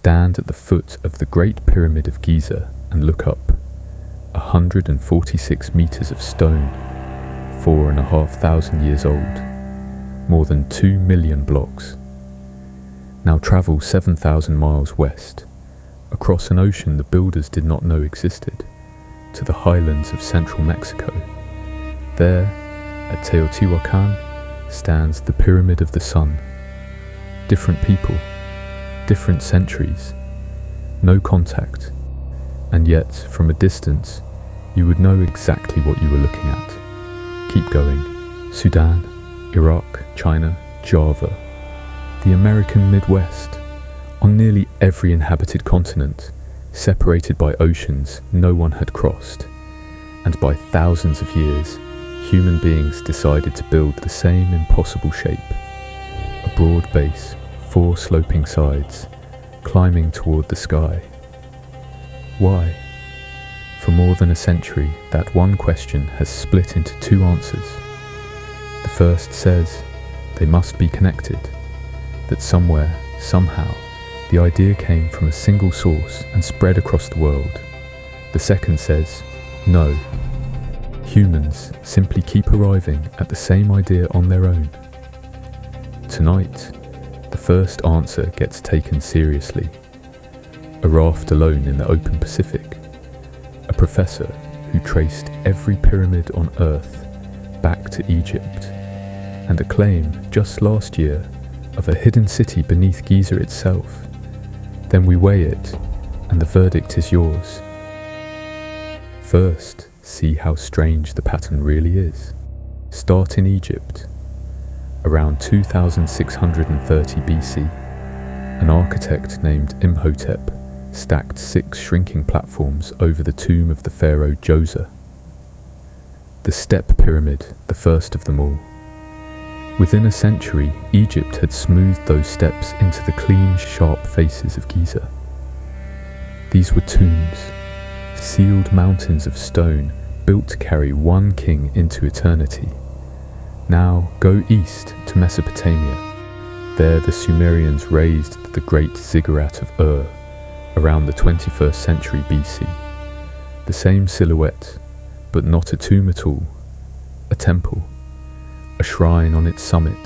stand at the foot of the Great Pyramid of Giza and look up. 146 meters of stone, 4,500 years old, more than 2 million blocks. Now travel 7,000 miles west, across an ocean the builders did not know existed, to the highlands of central Mexico. There, at Teotihuacan, stands the Pyramid of the Sun. Different people, different centuries, no contact, and yet, from a distance, you would know exactly what you were looking at. Keep going. Sudan, Iraq, China, Java, the American Midwest, on nearly every inhabited continent, separated by oceans no one had crossed, and by thousands of years, human beings decided to build the same impossible shape. A broad base, 4 sloping sides, climbing toward the sky. Why? For more than a century, that one question has split into 2 answers. The first says, they must be connected, that somewhere, somehow, the idea came from a single source and spread across the world. The second says, no, humans simply keep arriving at the same idea on their own. Tonight, the first answer gets taken seriously. A raft alone in the open Pacific. A professor who traced every pyramid on Earth back to Egypt, and a claim just last year of a hidden city beneath Giza itself. Then we weigh it, and the verdict is yours. First, see how strange the pattern really is. Start in Egypt. Around 2630 BC, an architect named Imhotep stacked 6 shrinking platforms over the tomb of the pharaoh Giza. The Step Pyramid, the first of them all. Within a century, Egypt had smoothed those steps into the clean, sharp faces of Giza. These were tombs, sealed mountains of stone built to carry one king into eternity. Now go east to Mesopotamia. There the Sumerians raised the great ziggurat of Ur around the 21st century BC. The same silhouette, but not a tomb at all, a temple, a shrine on its summit,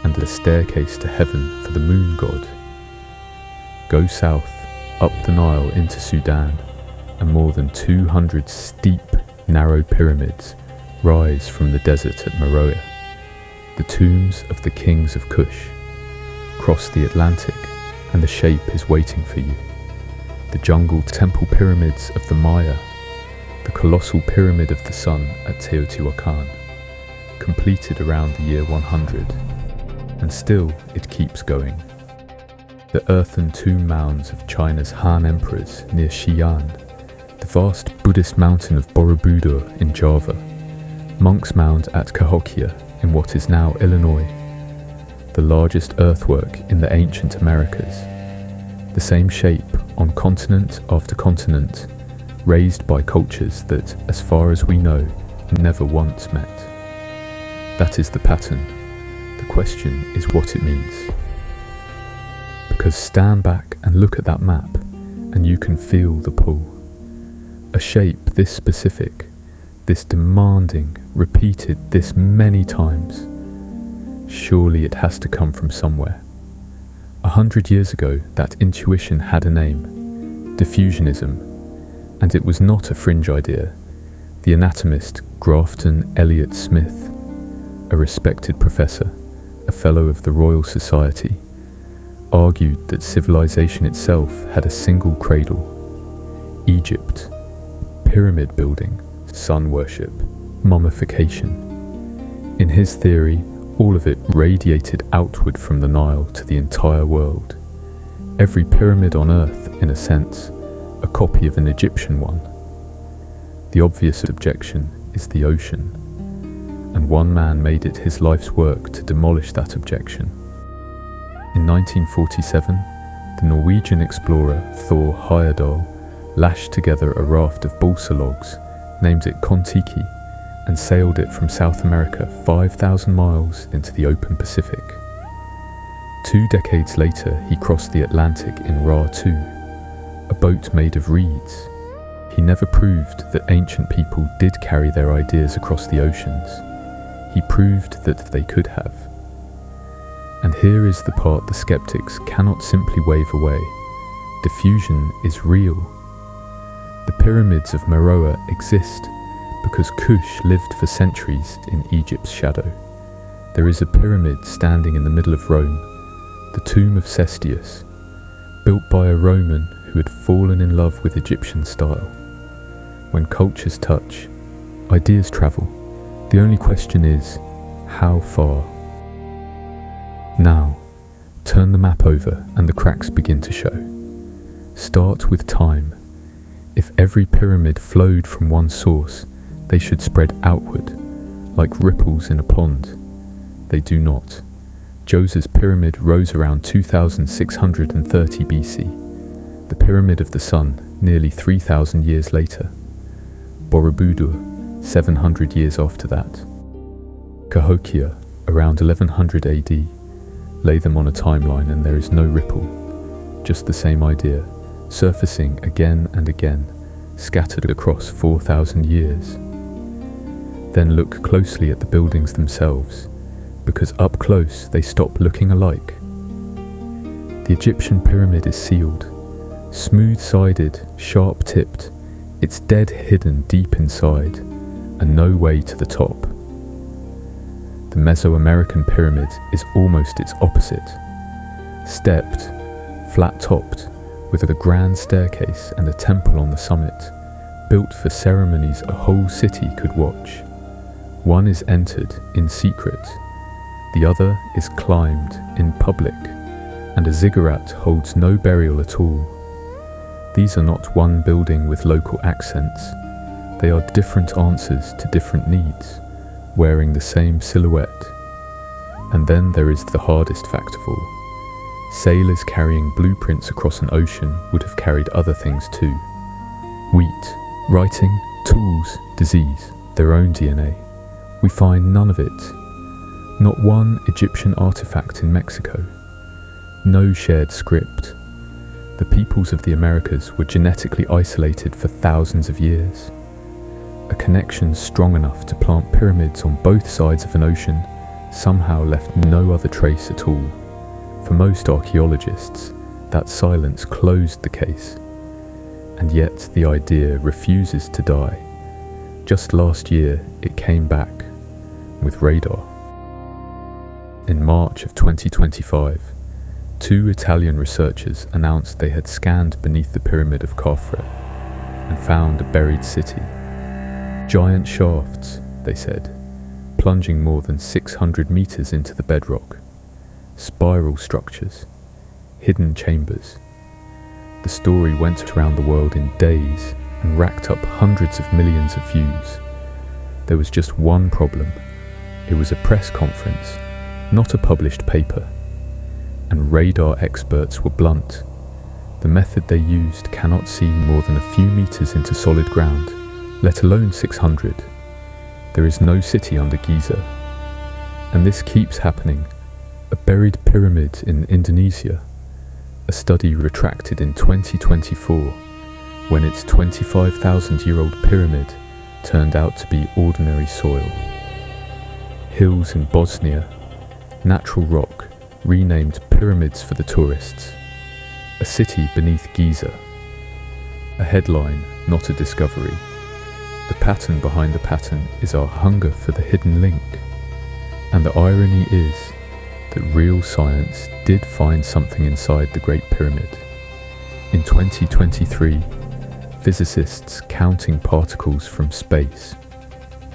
and a staircase to heaven for the moon god. Go south, up the Nile into Sudan, and more than 200 steep, narrow pyramids rise from the desert at Meroe, the tombs of the kings of Kush. Cross the Atlantic, and the shape is waiting for you. The jungle temple pyramids of the Maya, the colossal pyramid of the sun at Teotihuacan, completed around the year 100, and still it keeps going. The earthen tomb mounds of China's Han emperors near Xi'an, the vast Buddhist mountain of Borobudur in Java, Monk's Mound at Cahokia in what is now Illinois, the largest earthwork in the ancient Americas, the same shape on continent after continent, raised by cultures that, as far as we know, never once met. That is the pattern. The question is what it means. Because stand back and look at that map, and you can feel the pull. A shape this specific, this demanding, repeated this many times. Surely it has to come from somewhere. 100 years ago, that intuition had a name, diffusionism, and it was not a fringe idea. The anatomist Grafton Elliott Smith, a respected professor, a fellow of the Royal Society, argued that civilization itself had a single cradle: Egypt, pyramid building, sun worship, mummification. In his theory, all of it radiated outward from the Nile to the entire world. Every pyramid on Earth, in a sense, a copy of an Egyptian one. The obvious objection is the ocean, and one man made it his life's work to demolish that objection. In 1947, the Norwegian explorer Thor Heyerdahl lashed together a raft of balsa logs, named it kon-tiki, and sailed it from South America 5,000 miles into the open Pacific. 2 decades later, he crossed the Atlantic in Ra 2, a boat made of reeds. He never proved that ancient people did carry their ideas across the oceans. He proved that they could have. And here is the part the skeptics cannot simply wave away. Diffusion is real. The pyramids of Meroe exist because Kush lived for centuries in Egypt's shadow. There is a pyramid standing in the middle of Rome, the tomb of Cestius, built by a Roman who had fallen in love with Egyptian style. When cultures touch, ideas travel. The only question is, how far? Now, turn the map over and the cracks begin to show. Start with time. If every pyramid flowed from one source, they should spread outward, like ripples in a pond. They do not. Djoser's pyramid rose around 2630 BC. The Pyramid of the Sun, nearly 3,000 years later. Borobudur, 700 years after that. Cahokia, around 1100 AD. Lay them on a timeline and there is no ripple, just the same idea, surfacing again and again, scattered across 4,000 years. Then look closely at the buildings themselves, because up close they stop looking alike. The Egyptian pyramid is sealed, smooth-sided, sharp-tipped. It's dead hidden deep inside, and no way to the top. The Mesoamerican pyramid is almost its opposite. Stepped, flat-topped, with a grand staircase and a temple on the summit, built for ceremonies a whole city could watch. One is entered in secret, the other is climbed in public, and a ziggurat holds no burial at all. These are not one building with local accents. They are different answers to different needs, wearing the same silhouette. And then there is the hardest fact of all. Sailors carrying blueprints across an ocean would have carried other things too. Wheat, writing, tools, disease, their own DNA. We find none of it. Not one Egyptian artifact in Mexico. No shared script. The peoples of the Americas were genetically isolated for thousands of years. A connection strong enough to plant pyramids on both sides of an ocean somehow left no other trace at all. For most archaeologists, that silence closed the case. And yet the idea refuses to die. Just last year it came back, with radar. In March of 2025, 2 Italian researchers announced they had scanned beneath the pyramid of Khafre and found a buried city. Giant shafts, they said, plunging more than 600 meters into the bedrock. Spiral structures, hidden chambers. The story went around the world in days and racked up hundreds of millions of views. There was just one problem. It was a press conference, not a published paper. And radar experts were blunt. The method they used cannot see more than a few meters into solid ground, let alone 600. There is no city under Giza. And this keeps happening. A buried pyramid in Indonesia. A study retracted in 2024, when its 25,000-year-old pyramid turned out to be ordinary soil. Hills in Bosnia, natural rock, renamed pyramids for the tourists. A city beneath Giza. A headline, not a discovery. The pattern behind the pattern is our hunger for the hidden link. And the irony is that real science did find something inside the Great Pyramid. In 2023, physicists counting particles from space,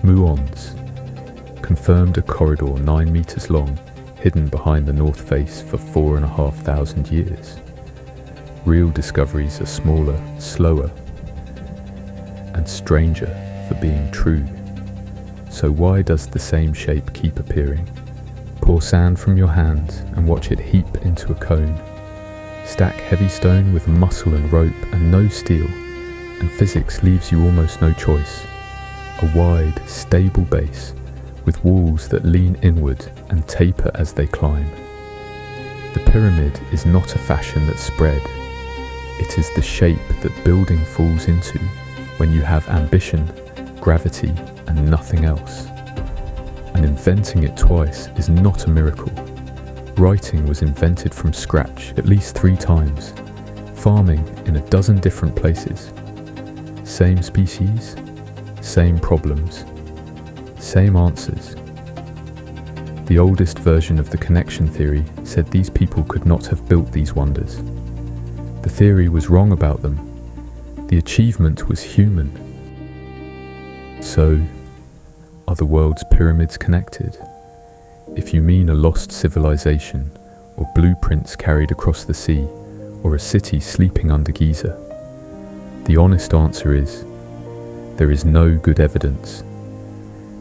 muons, confirmed a corridor 9 meters long hidden behind the north face for 4,500 years. Real discoveries are smaller, slower, and stranger for being true. So why does the same shape keep appearing? Pour sand from your hand and watch it heap into a cone. Stack heavy stone with muscle and rope and no steel, and physics leaves you almost no choice. A wide, stable base with walls that lean inward and taper as they climb. The pyramid is not a fashion that spread. It is the shape that building falls into when you have ambition, gravity, and nothing else. And inventing it twice is not a miracle. Writing was invented from scratch at least 3 times. Farming in a dozen different places. Same species, same problems, same answers. The oldest version of the connection theory said these people could not have built these wonders. The theory was wrong about them. The achievement was human. So, are the world's pyramids connected? If you mean a lost civilization, or blueprints carried across the sea, or a city sleeping under Giza, the honest answer is, there is no good evidence,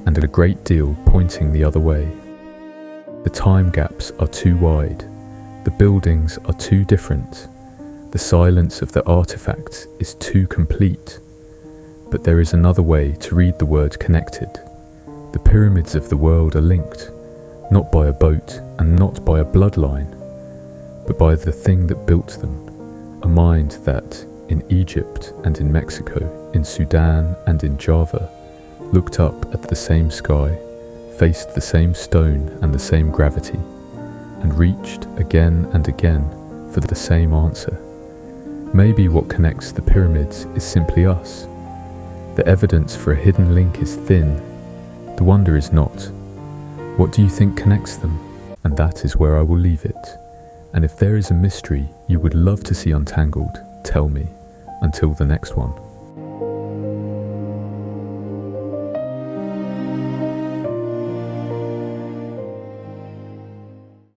and a great deal pointing the other way. The time gaps are too wide, the buildings are too different, the silence of the artifacts is too complete. But there is another way to read the word connected. The pyramids of the world are linked, not by a boat and not by a bloodline, but by the thing that built them, a mind that, in Egypt and in Mexico, in Sudan and in Java, looked up at the same sky, faced the same stone and the same gravity, and reached again and again for the same answer. Maybe what connects the pyramids is simply us. The evidence for a hidden link is thin. The wonder is not. What do you think connects them? And that is where I will leave it. And if there is a mystery you would love to see untangled, tell me. Until the next one.